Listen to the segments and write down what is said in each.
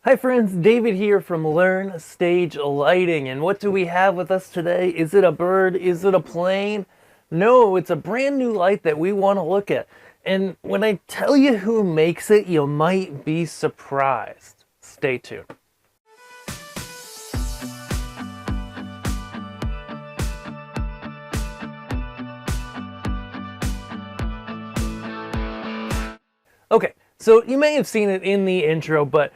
Hi friends, David here from Learn Stage Lighting, and what do we have with us today? Is it a bird? Is it a plane? No, it's a brand new light that we want to look at. And when I tell you who makes it, you might be surprised. Stay tuned. Okay, so you may have seen it in the intro, but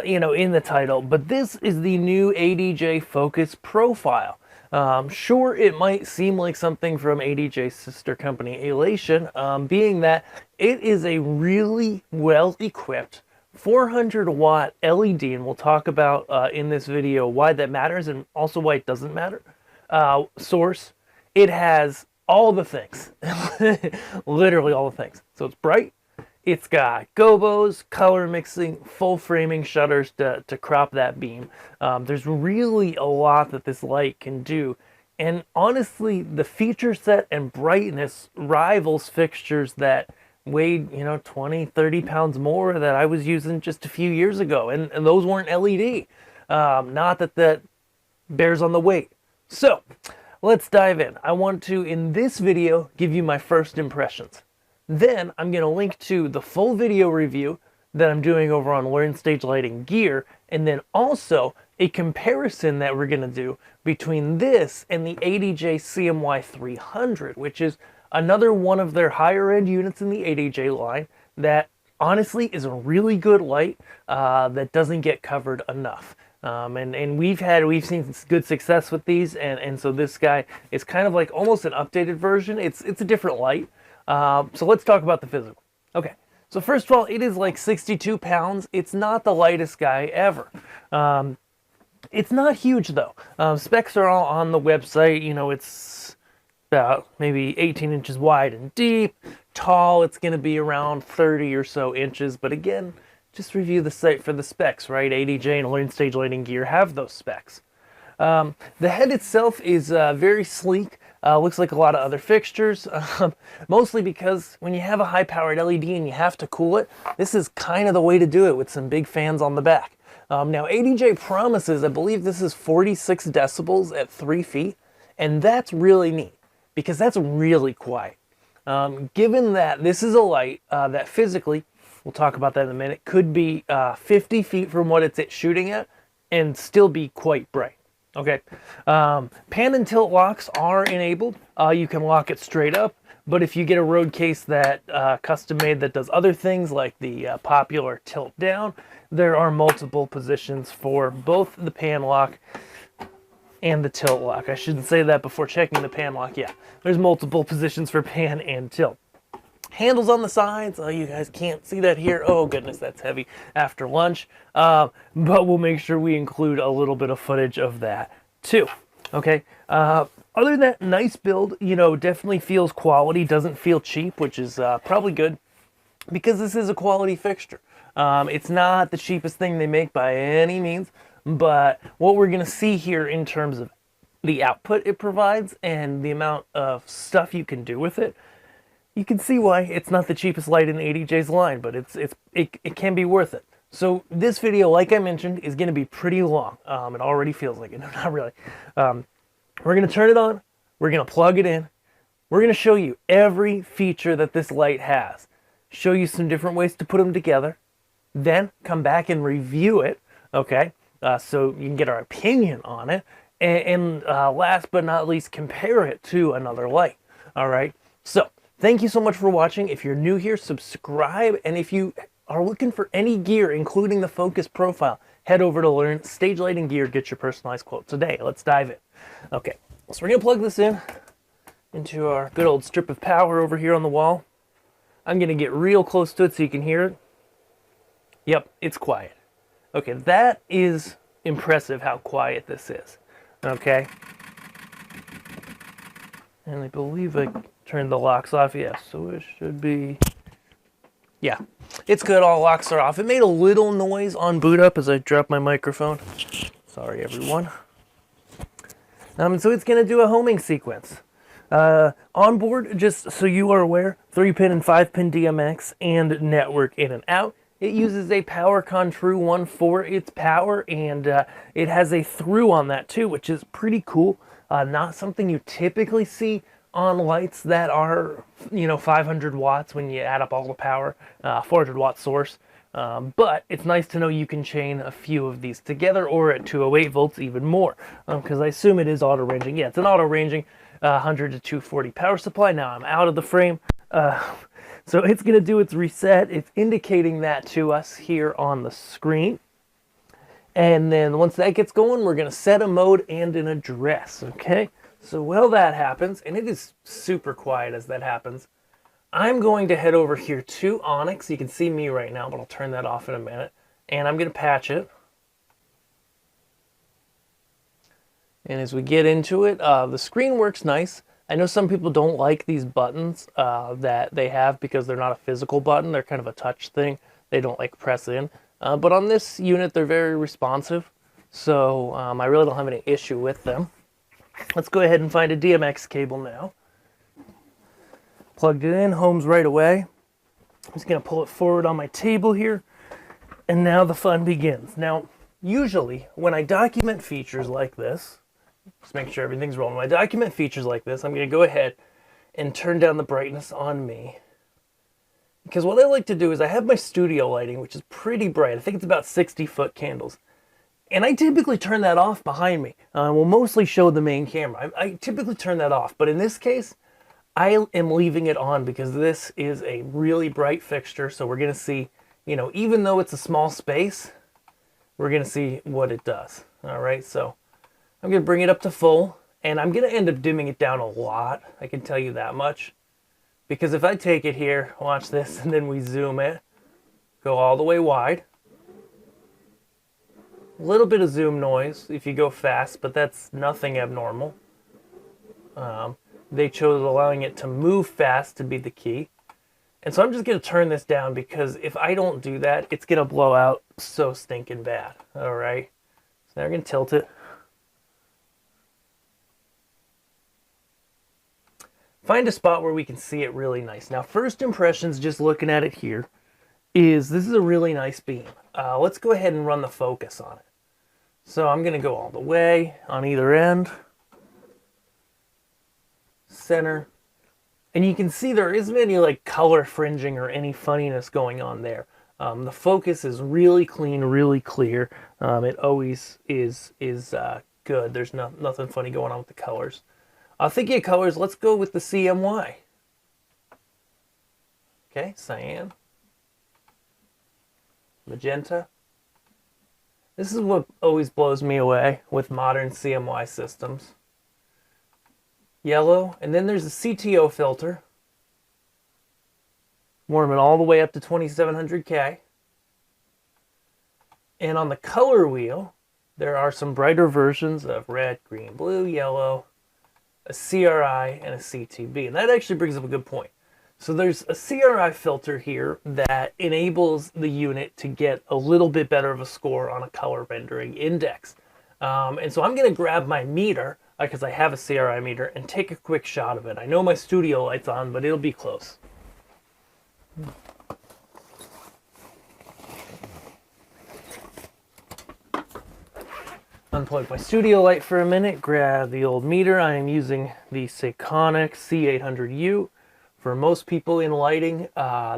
in the title, but this is the new ADJ Focus Profile. Sure, it might seem like something from ADJ's sister company, Elation, being that it is a really well-equipped 400-watt LED, and we'll talk about in this video why that matters and also why it doesn't matter. Source. It has all the things, literally all the things. So it's bright. It's got Gobos, color mixing, full framing shutters to crop that beam. There's really a lot that this light can do. And honestly, the feature set and brightness rivals fixtures that weighed, 20, 30 pounds more that I was using just a few years ago. And those weren't LED. Not that that bears on the weight. So let's dive in. I want to, in this video, give you my first impressions. Then I'm going to link to the full video review that I'm doing over on Learn Stage Lighting Gear, and then also a comparison that we're going to do between this and the ADJ CMY 300, which is another one of their higher end units in the ADJ line that honestly is a really good light that doesn't get covered enough. And we've seen good success with these, and so this guy is kind of like almost an updated version. It's a different light. So let's talk about the physical. Okay, so first of all, it is like 62 pounds. It's not the lightest guy ever. It's not huge though. Specs are all on the website. It's about maybe 18 inches wide and deep. Tall, it's going to be around 30 or so inches. But again, just review the site for the specs, right? ADJ and Learn Stage Lighting Gear have those specs. The head itself is very sleek. Looks like a lot of other fixtures, mostly because when you have a high-powered LED and you have to cool it, this is kind of the way to do it with some big fans on the back. Now, ADJ promises, I believe this is 46 decibels at 3 feet, and that's really neat because that's really quiet. Given that this is a light that physically, we'll talk about that in a minute, could be 50 feet from what it's shooting at and still be quite bright. Okay, pan and tilt locks are enabled. You can lock it straight up, but if you get a road case that custom made that does other things like the popular tilt down, there are multiple positions for both the pan lock and the tilt lock. I shouldn't say that before checking the pan lock. Yeah, there's multiple positions for pan and tilt. Handles on the sides. Oh, you guys can't see that here. Oh goodness, that's heavy after lunch. But we'll make sure we include a little bit of footage of that too. Okay. Other than that, nice build. Definitely feels quality. Doesn't feel cheap, which is probably good because this is a quality fixture. It's not the cheapest thing they make by any means, but what we're gonna see here in terms of the output it provides and the amount of stuff you can do with it, you can see why it's not the cheapest light in ADJ's line, but it can be worth it. So this video, like I mentioned, is going to be pretty long. It already feels like it. No, not really. We're going to turn it on. We're going to plug it in. We're going to show you every feature that this light has. Show you some different ways to put them together. Then come back and review it, okay? So you can get our opinion on it. And last but not least, compare it to another light, all right? So thank you so much for watching. If you're new here, subscribe. And if you are looking for any gear, including the Focus Profile, head over to Learn Stage Lighting Gear. Get your personalized quote today. Let's dive in. Okay, so we're going to plug this into our good old strip of power over here on the wall. I'm going to get real close to it so you can hear it. Yep, it's quiet. Okay, that is impressive how quiet this is. Okay. And I believe I turned the locks off. Yeah, so it should be... Yeah, it's good. All locks are off. It made a little noise on boot up as I dropped my microphone. Sorry, everyone. So it's going to do a homing sequence. On board, just so you are aware, 3-pin and 5-pin DMX and network in and out. It uses a PowerCon True 1 for its power, and it has a through on that too, which is pretty cool. Not something you typically see on lights that are, 500 watts when you add up all the power, 400 watt source. But it's nice to know you can chain a few of these together, or at 208 volts even more, because I assume it is auto ranging. Yeah, it's an auto ranging 100 to 240 power supply. Now I'm out of the frame. So it's going to do its reset. It's indicating that to us here on the screen. And then once that gets going, we're going to set a mode and an address, okay? So while that happens, and it is super quiet as that happens, I'm going to head over here to Onyx. You can see me right now, but I'll turn that off in a minute. And I'm going to patch it. And as we get into it, the screen works nice. I know some people don't like these buttons that they have because they're not a physical button. They're kind of a touch thing. They don't like press in. But on this unit, they're very responsive. So I really don't have any issue with them. Let's go ahead and find a DMX cable now. Plugged it in, home's right away. I'm just going to pull it forward on my table here. And now the fun begins. Now, usually when I document features like this, just make sure everything's rolling. When I document features like this, I'm going to go ahead and turn down the brightness on me. Because what I like to do is I have my studio lighting, which is pretty bright. I think it's about 60-foot candles. And I typically turn that off behind me. We'll mostly show the main camera. I typically turn that off. But in this case, I am leaving it on because this is a really bright fixture. So we're going to see, even though it's a small space, we're going to see what it does. All right, so I'm going to bring it up to full, and I'm going to end up dimming it down a lot. I can tell you that much. Because if I take it here, watch this, and then we zoom it, go all the way wide. A little bit of zoom noise if you go fast, but that's nothing abnormal. They chose allowing it to move fast to be the key. And so I'm just going to turn this down because if I don't do that, it's going to blow out so stinking bad. All right. So now we're going to tilt it. Find a spot where we can see it really nice. Now, first impressions, just looking at it here, is this is a really nice beam. Let's go ahead and run the focus on it. So I'm going to go all the way on either end. Center. And you can see there isn't any like color fringing or any funniness going on there. The focus is really clean, really clear. It always is good. There's nothing funny going on with the colors. Thinking of colors, let's go with the CMY. Okay, cyan. Magenta. This is what always blows me away with modern CMY systems. Yellow, and then there's a CTO filter. Warming all the way up to 2700K. And on the color wheel, there are some brighter versions of red, green, blue, yellow, a CRI, and a CTB. And that actually brings up a good point. So there's a CRI filter here that enables the unit to get a little bit better of a score on a color rendering index. And so I'm going to grab my meter, because I have a CRI meter, and take a quick shot of it. I know my studio light's on, but it'll be close. Unplug my studio light for a minute, grab the old meter. I am using the Seiconic C800U. For most people in lighting,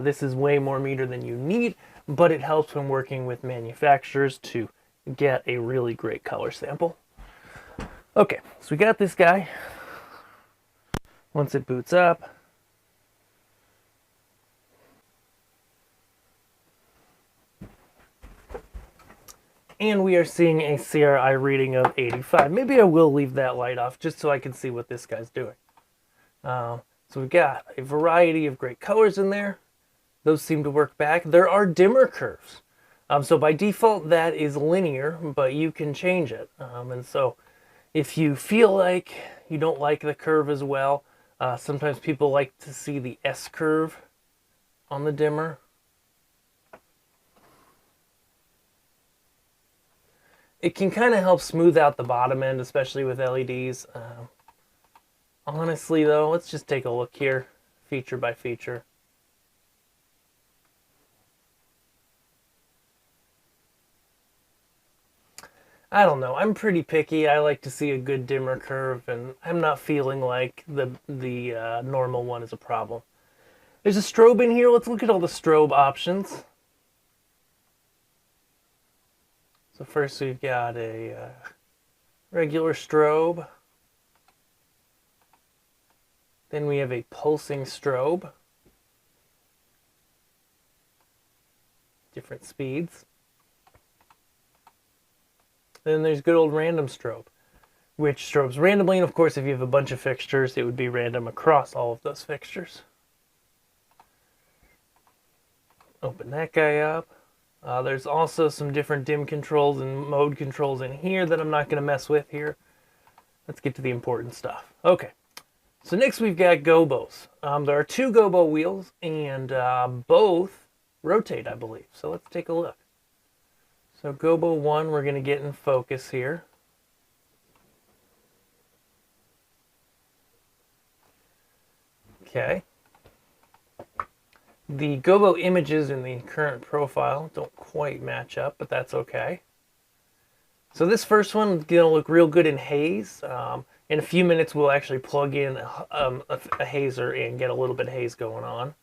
this is way more meter than you need, but it helps when working with manufacturers to get a really great color sample. Okay, so we got this guy. Once it boots up, and we are seeing a CRI reading of 85. Maybe I will leave that light off just so I can see what this guy's doing. So we've got a variety of great colors in there. Those seem to work back. There are dimmer curves. So by default, that is linear, but you can change it. And so if you feel like you don't like the curve as well, sometimes people like to see the S curve on the dimmer. It can kind of help smooth out the bottom end, especially with LEDs. Honestly, though, let's just take a look here, feature by feature. I don't know. I'm pretty picky. I like to see a good dimmer curve, and I'm not feeling like the normal one is a problem. There's a strobe in here. Let's look at all the strobe options. So first we've got a regular strobe. Then we have a pulsing strobe. Different speeds. Then there's good old random strobe, which strobes randomly, and of course if you have a bunch of fixtures, it would be random across all of those fixtures. Open that guy up. There's also some different dim controls and mode controls in here that I'm not going to mess with here. Let's get to the important stuff. Okay, so next we've got Gobos. There are 2 Gobo wheels, and both rotate, I believe. So let's take a look. So Gobo 1, we're going to get in focus here. Okay. The Gobo images in the current profile don't quite match up, but that's okay. So this first one is going to look real good in haze. In a few minutes, we'll actually plug in a hazer and get a little bit of haze going on.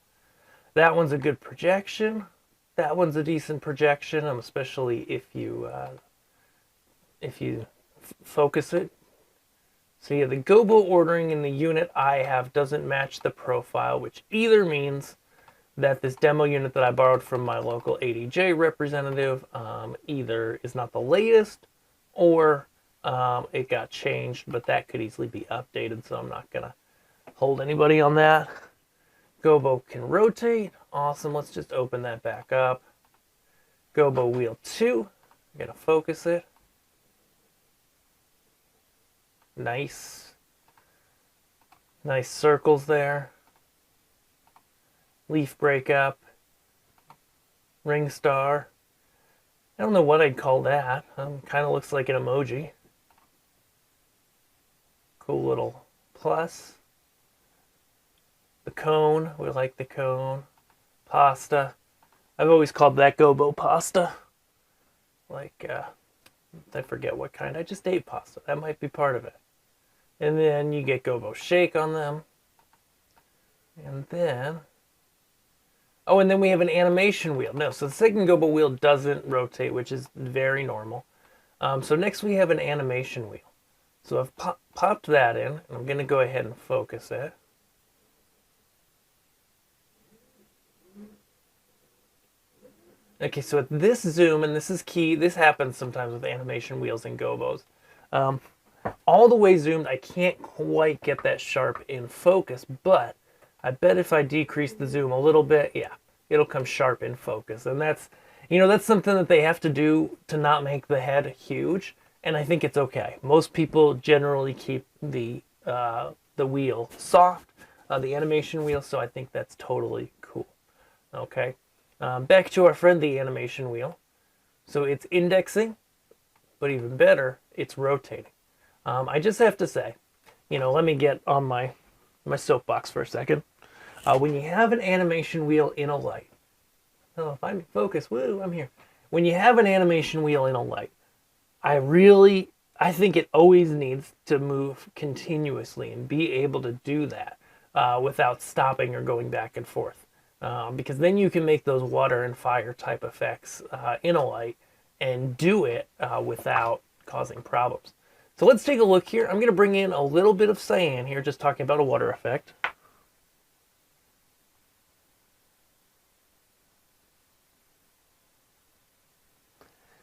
That one's a good projection. That one's a decent projection, especially if you focus it. So yeah, the Gobo ordering in the unit I have doesn't match the profile, which either means that this demo unit that I borrowed from my local ADJ representative either is not the latest or it got changed, but that could easily be updated, so I'm not going to hold anybody on that. Gobo can rotate. Awesome. Let's just open that back up. Gobo wheel 2. I'm going to focus it. Nice. Nice circles there. Leaf breakup. Ring star. I don't know what I'd call that. Kind of looks like an emoji. Cool little plus. The cone, we like the cone. Pasta. I've always called that Gobo pasta. Like, I forget what kind. I just ate pasta. That might be part of it. And then you get Gobo shake on them. And then... oh, and then we have an animation wheel. No, so the second Gobo wheel doesn't rotate, which is very normal. So next we have an animation wheel. So I've popped that in, and I'm going to go ahead and focus it. Okay, so at this zoom, and this is key, this happens sometimes with animation wheels and Gobos. All the way zoomed, I can't quite get that sharp in focus, but I bet if I decrease the zoom a little bit, yeah, it'll come sharp in focus. And that's, you know, that's something that they have to do to not make the head huge, and I think it's okay. Most people generally keep the wheel soft, the animation wheel, so I think that's totally cool. Okay. Back to our friend, the animation wheel. So it's indexing, but even better, it's rotating. I just have to say, you know, let me get on my soapbox for a second. When you have an animation wheel in a light, oh, if I'm in focus, woo, I'm here. When you have an animation wheel in a light, I think it always needs to move continuously and be able to do that without stopping or going back and forth. Because then you can make those water and fire type effects in a light and do it without causing problems. So let's take a look here. I'm going to bring in a little bit of cyan here, just talking about a water effect.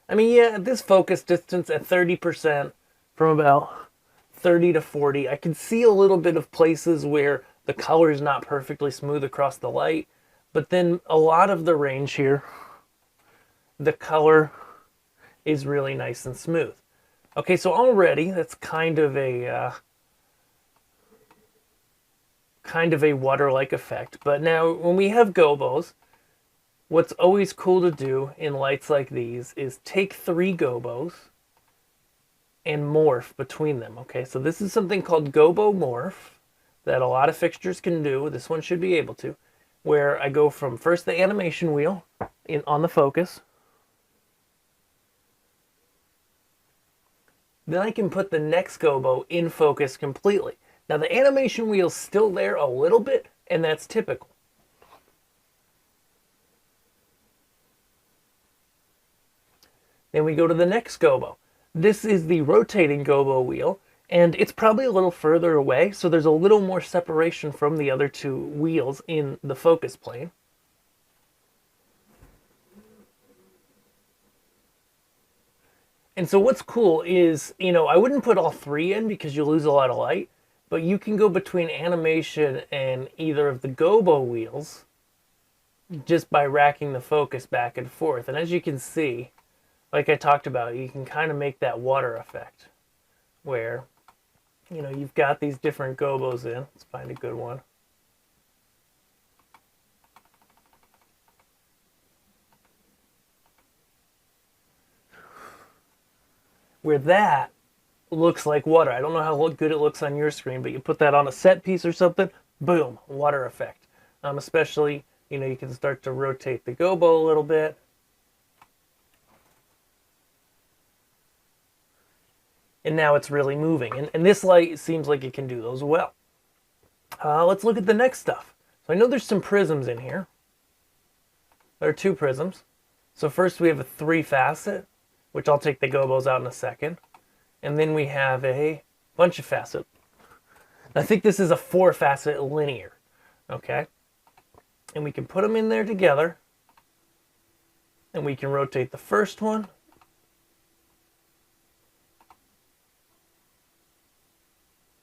I mean, yeah, at this focus distance at 30% from about 30 to 40, I can see a little bit of places where the color is not perfectly smooth across the light. But then a lot of the range here, the color is really nice and smooth. Okay, so already that's kind of a water-like effect. But now when we have Gobos, what's always cool to do in lights like these is take 3 Gobos and morph between them. Okay, so this is something called Gobo Morph that a lot of fixtures can do. This one should be able to. Where I go from first the animation wheel on the focus. then I can put the next gobo in focus completely. Now the animation wheel's still there a little bit, and that's typical. Then we go to the next gobo. This is the rotating gobo wheel, and it's probably a little further away, so there's a little more separation from the other two wheels in the focus plane. And so what's cool is, I wouldn't put all three in because you lose a lot of light, but you can go between animation and either of the gobo wheels just by racking the focus back and forth. And as you can see, like I talked about, you can kind of make that water effect where, you've got these different gobos in. Let's find a good one. Where that looks like water. I don't know how good it looks on your screen, but you put that on a set piece or something, boom, water effect. Especially, you can start to rotate the gobo a little bit. And now it's really moving. And this light seems like it can do those well. Let's look at the next stuff. So I know there's some prisms in here. There are 2 prisms. So first we have a 3-facet, which I'll take the gobos out in a second. And then we have a bunch of facet. I think this is a 4-facet linear. Okay? And we can put them in there together. And we can rotate the first one.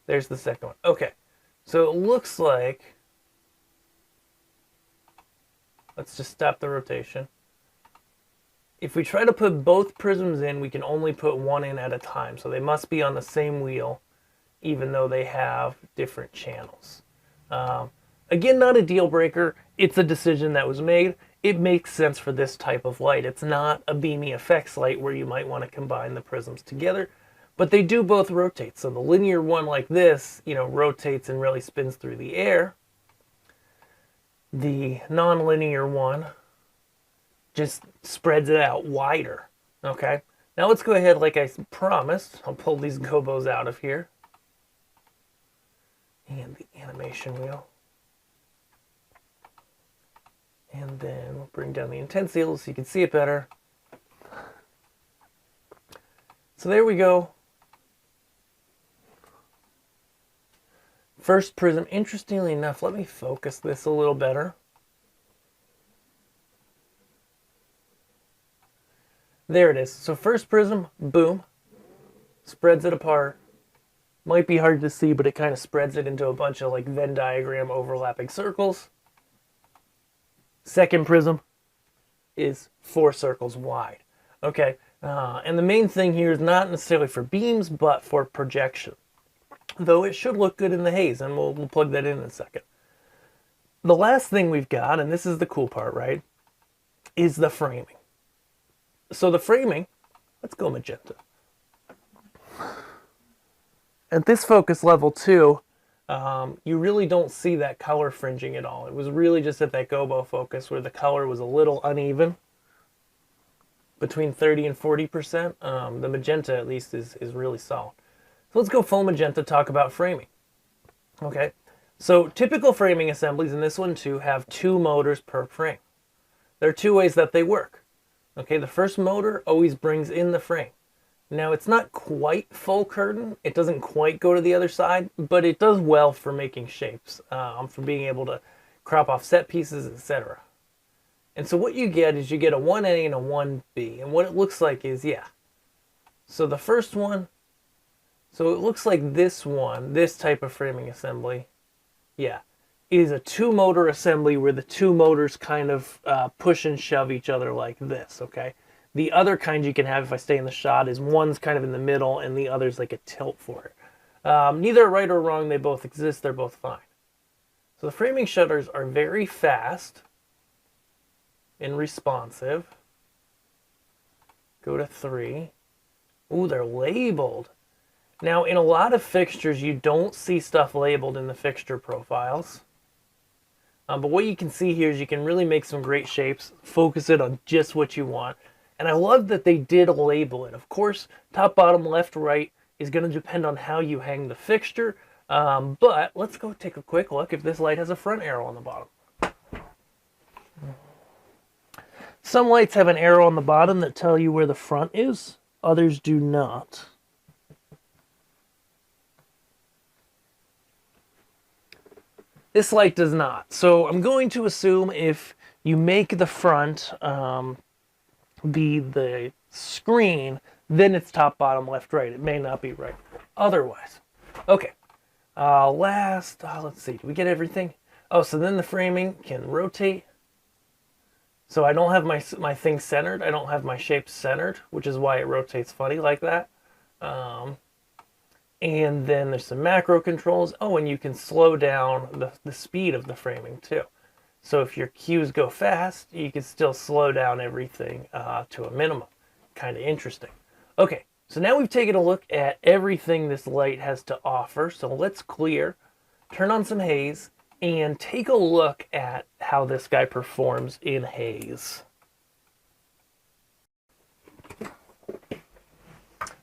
There's the second one. Okay, so it looks like, let's just stop the rotation. If we try to put both prisms in, we can only put one in at a time. So they must be on the same wheel, even though they have different channels. Again, not a deal breaker. It's a decision that was made. It makes sense for this type of light. It's not a beamy effects light where you might want to combine the prisms together. But they do both rotate. So the linear one like this, rotates and really spins through the air. The non-linear one just spreads it out wider. Okay? Now let's go ahead, like I promised. I'll pull these gobos out of here. And the animation wheel. And then we'll bring down the intensity so you can see it better. So there we go. First prism, interestingly enough, let me focus this a little better. There it is. So first prism, boom, spreads it apart. Might be hard to see, but it kind of spreads it into a bunch of like Venn diagram overlapping circles. Second prism is 4 circles wide. Okay, and the main thing here is not necessarily for beams, but for projection. Though it should look good in the haze, and we'll plug that in a second. The last thing we've got, and this is the cool part, right, is the framing. So the framing, let's go magenta. At this focus level 2, you really don't see that color fringing at all. It was really just at that gobo focus where the color was a little uneven, between 30 and 40%. The magenta, at least, is really solid. So let's go full magenta, talk about framing. Okay, so typical framing assemblies, and this one too, have 2 motors per frame. There are 2 ways that they work. Okay, the first motor always brings in the frame. Now it's not quite full curtain, it doesn't quite go to the other side, but it does well for making shapes, for being able to crop off set pieces, etc. And so what you get is you get a 1A and a 1B, and what it looks like is, so the first one, so it looks like this one, this type of framing assembly, is a 2-motor assembly where the 2 motors kind of push and shove each other like this, okay? The other kind you can have, if I stay in the shot, is one's kind of in the middle and the other's like a tilt for it. Neither right or wrong, they both exist, they're both fine. So the framing shutters are very fast and responsive. Go to 3. Ooh, they're labeled. Now, in a lot of fixtures, you don't see stuff labeled in the fixture profiles. But what you can see here is you can really make some great shapes, focus it on just what you want. And I love that they did label it. Of course, top, bottom, left, right is going to depend on how you hang the fixture. But let's go take a quick look if this light has a front arrow on the bottom. Some lights have an arrow on the bottom that tell you where the front is. Others do not. This light does not. So I'm going to assume if you make the front be the screen, then it's top, bottom, left, right. It may not be right otherwise. Okay. Let's see. Do we get everything? Oh, so then the framing can rotate. So I don't have my thing centered. I don't have my shape centered, which is why it rotates funny like that. And then there's some macro controls. Oh, and you can slow down the speed of the framing too. So if your cues go fast, you can still slow down everything to a minimum. Kind of interesting. Okay, so now we've taken a look at everything this light has to offer. So let's clear, turn on some haze, and take a look at how this guy performs in haze.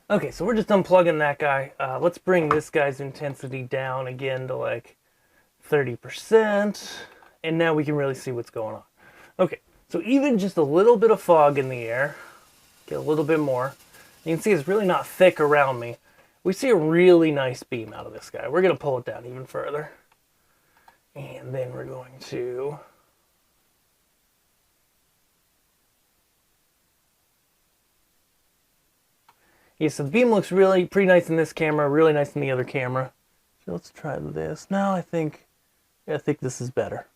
Okay, so we're just unplugging that guy. Let's bring this guy's intensity down again to like 30%. And now we can really see what's going on. Okay, so even just a little bit of fog in the air, get a little bit more. You can see it's really not thick around me. We see a really nice beam out of this guy. We're going to pull it down even further. And then we're going to so the beam looks really pretty nice in this camera, really nice in the other camera. So let's try this. Now I think this is better.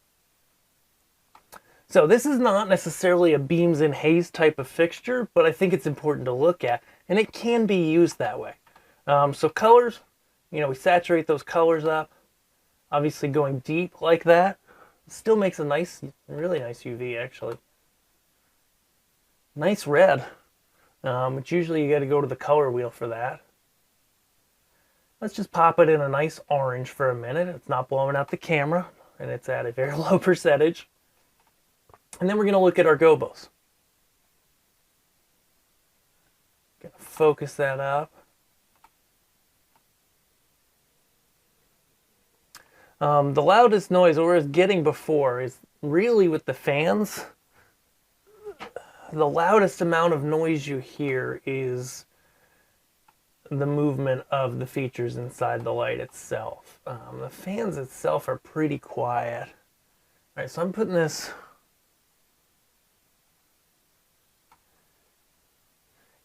So this is not necessarily a beams in haze type of fixture, but I think it's important to look at, and it can be used that way. So colors, we saturate those colors up. Obviously going deep like that still makes a nice, really nice UV actually. Nice red. But usually you got to go to the color wheel for that. Let's just pop it in a nice orange for a minute. It's not blowing out the camera, and it's at a very low percentage. And then we're going to look at our Gobos. Gonna focus that up. The loudest noise, or was getting before, is really with the fans. The loudest amount of noise you hear is the movement of the features inside the light itself. The fans itself are pretty quiet. All right, so I'm putting this.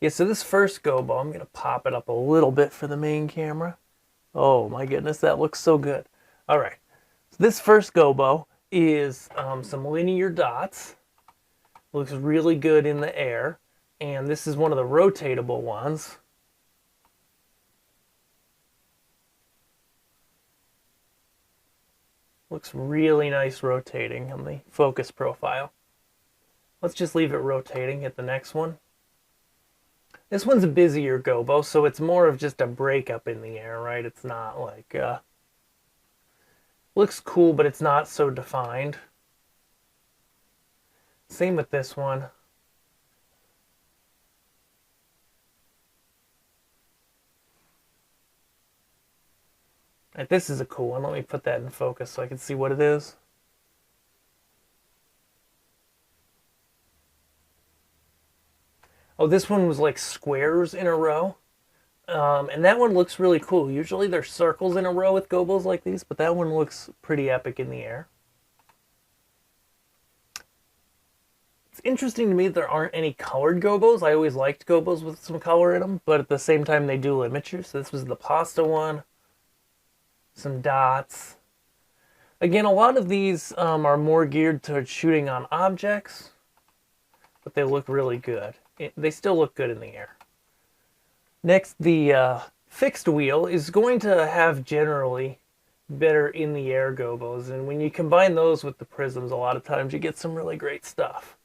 Yeah, so this first Gobo, I'm going to pop it up a little bit for the main camera. Oh my goodness, that looks so good. All right, so this first Gobo is some linear dots. Looks really good in the air. And this is one of the rotatable ones. Looks really nice rotating on the focus profile. Let's just leave it rotating at the next one. This one's a busier Gobo, so it's more of just a breakup in the air, right? It's not like, looks cool, but it's not so defined. Same with this one. Right, this is a cool one. Let me put that in focus so I can see what it is. Oh, this one was like squares in a row. And that one looks really cool. Usually there's circles in a row with Gobos like these, but that one looks pretty epic in the air. It's interesting to me that there aren't any colored Gobos. I always liked Gobos with some color in them, but at the same time they do limit you. So this was the pasta one. Some dots. Again, a lot of these are more geared towards shooting on objects, but they look really good. They still look good in the air. Next, the fixed wheel is going to have generally better in the air Gobos, and when you combine those with the prisms, a lot of times you get some really great stuff.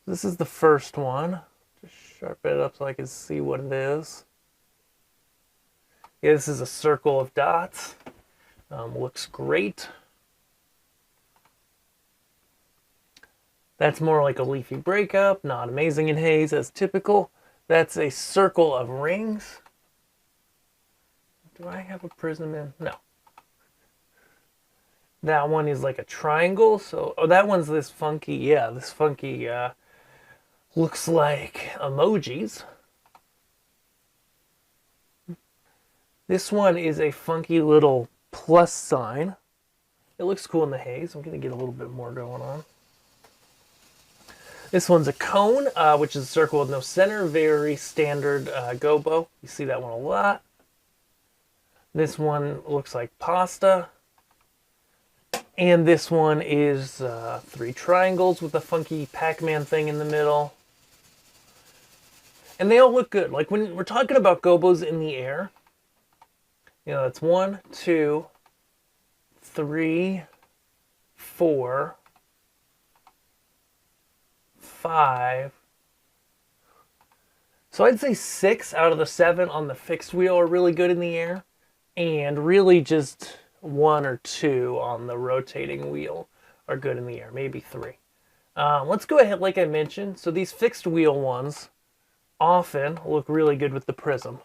This is the first one. Just sharpen it up so I can see what it is. Yeah, this is a circle of dots. Looks great. That's more like a leafy breakup, not amazing in haze as typical. That's a circle of rings. Do I have a prism in? No. That one is like a triangle. So, oh, that one's this funky, yeah, this funky, looks like emojis. This one is a funky little plus sign. It looks cool in the haze. I'm going to get a little bit more going on. This one's a cone, which is a circle with no center. Very standard Gobo. You see that one a lot. This one looks like pasta. And this one is 3 triangles with a funky Pac-Man thing in the middle. And they all look good. Like when we're talking about Gobos in the air, you know, it's 1, 2, 3, 4, 5. So I'd say 6 out of the 7 on the fixed wheel are really good in the air. And really just 1 or 2 on the rotating wheel are good in the air. Maybe 3. Let's go ahead, like I mentioned. So these fixed wheel ones often look really good with the prism.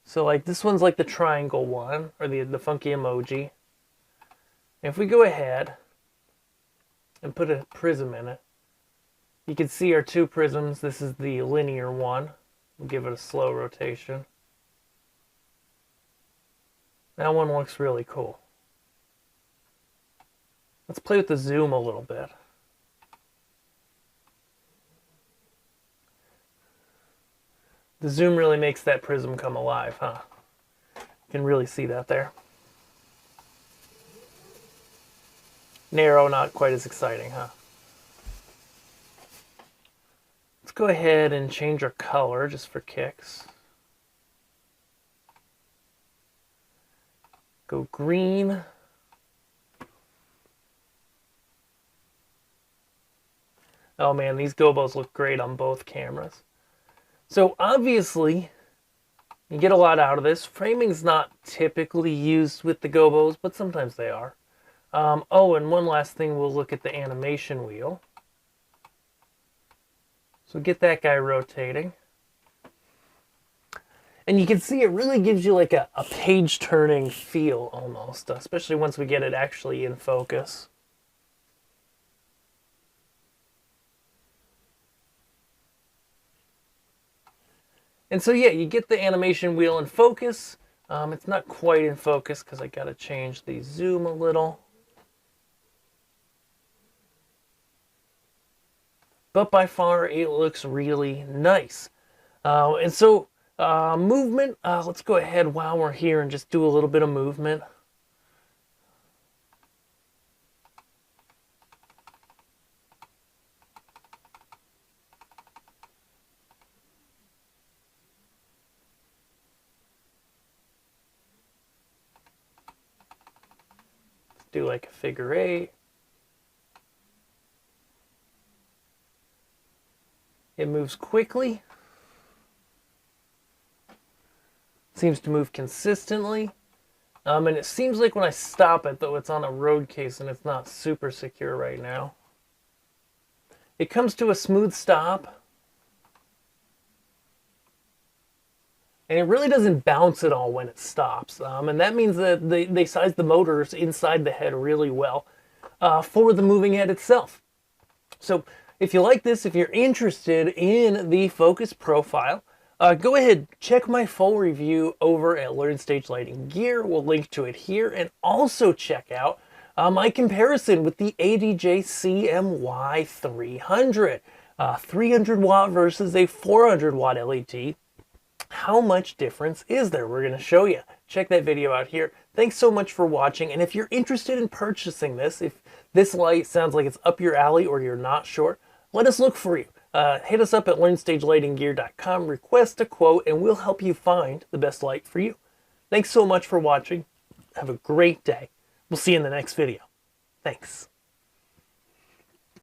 So like this one's like the triangle one, or the funky emoji. And if we go ahead and put a prism in it, you can see our 2 prisms. This is the linear one. We'll give it a slow rotation. That one looks really cool. Let's play with the zoom a little bit. The zoom really makes that prism come alive, huh? You can really see that there. Narrow, not quite as exciting, huh? Let's go ahead and change our color just for kicks. Go green. Oh man, these Gobos look great on both cameras. So obviously, you get a lot out of this. Framing's not typically used with the Gobos, but sometimes they are. Oh, and one last thing, we'll look at the animation wheel. So get that guy rotating. And you can see it really gives you like a page-turning feel almost, especially once we get it actually in focus. And so yeah, you get the animation wheel in focus. It's not quite in focus because I got to change the zoom a little. But by far, it looks really nice. And so movement, let's go ahead while we're here and just do a little bit of movement. Let's do like a figure 8. It moves quickly. Seems to move consistently. And it seems like when I stop it, though it's on a road case and it's not super secure right now. It comes to a smooth stop. And it really doesn't bounce at all when it stops. And that means that they size the motors inside the head really well for the moving head itself. So if you like this, if you're interested in the Focus Profile, go ahead, check my full review over at Learn Stage Lighting Gear. We'll link to it here. And also check out my comparison with the ADJ CMY 300. 300 watt versus a 400 watt LED. How much difference is there? We're going to show you. Check that video out here. Thanks so much for watching. And if you're interested in purchasing this, if this light sounds like it's up your alley or you're not sure, let us look for you. Hit us up at LearnStageLightingGear.com, request a quote, and we'll help you find the best light for you. Thanks so much for watching. Have a great day. We'll see you in the next video. Thanks.